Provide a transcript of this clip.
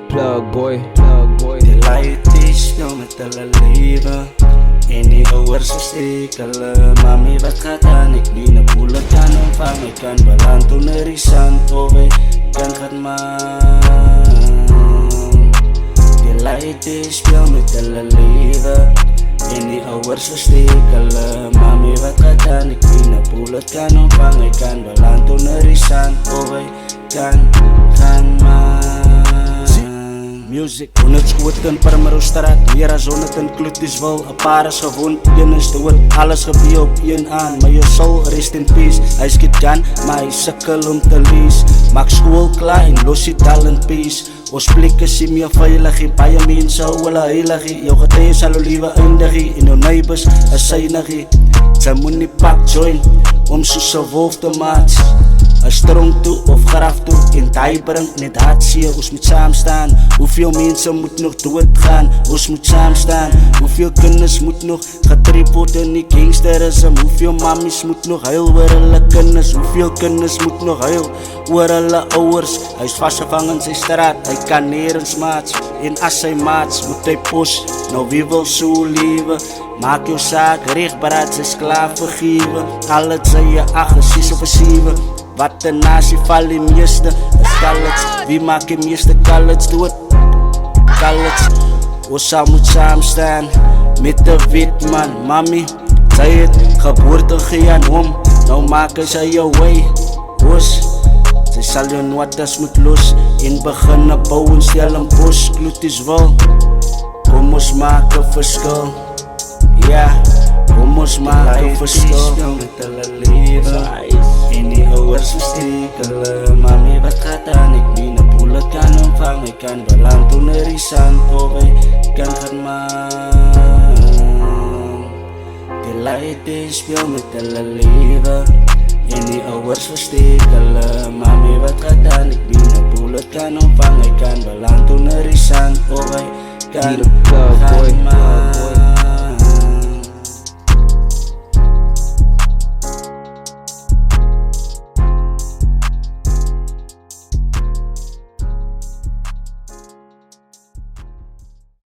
plug boy. Die light is jou met hulle lewe en die ouers versteek hulle. Mami, wat gaat aan? Ek nie na boele kan ontvang. Ek kan beland onder die sand of ek kan gaan man. Die light is jou met hulle lewe en die ouers versteek hulle. Mami, wat gaat aan? Ek nie na boele kan ontvang. Ek kan beland onder die sand of ek kan gaan man. Music, 100 skoot in Parmerostraat, meer as 100 in Kloetiswil. 'n paar is gewond, een is dood, alles gebeur op een aan. Maar jou soul rest in peace, hy skiet gun, maar hy sukkel om te lees. Maak school klaar en los die dal in peace. Ons plek is nie meer veilig, baie mense hou hulle heilig. Jou getuie sal jou liewe eindig, en jou neighbors is synig. Sy moet nie pak join, om soos 'n wolf te maats. 'n strong toe of graf toe en die bring net hartseer. Ons moet saam staan, hoeveel mense moet nog doodgaan? Ons moet saam staan, hoeveel kinders moet nog getrip word in die gangsterism? Hoeveel mammies moet nog huil oor hulle kinders? Hoeveel kinders moet nog huil oor hulle ouers? Hy is vasgevang in sy straat, hy kan nergens maats. En as sy maats moet hy pos, nou wie wil so lewe? Maak jou saak recht, beraad sy klaar vergewe. Al het sy je 8, 6 of 7. Wat de nasie val die meeste is college. Wie maak die meeste college dood? College. Ons sal moet saam staan met de wit man. Mami, sy het geboorte gee aan hom, nou maak hy sy jou way. Sy sal jou notas moet los en beginne bou en stel in bos. Kloetiswil, kom ons maak 'n verskil. Ja, kom ons maak 'n verskil met hulle lewe en die ouers versteek hulle. Mami, wat gaat aan? Ek nie na boele kan ontvang. Ek kan beland onder die sand of ek kan gaan man. Die light is speel met hulle lewe en die ouers versteek hulle. Mami, wat gaat aan? Ek nie na boele kan ontvang. Ek kan beland onder die sand of ek kan gaan man.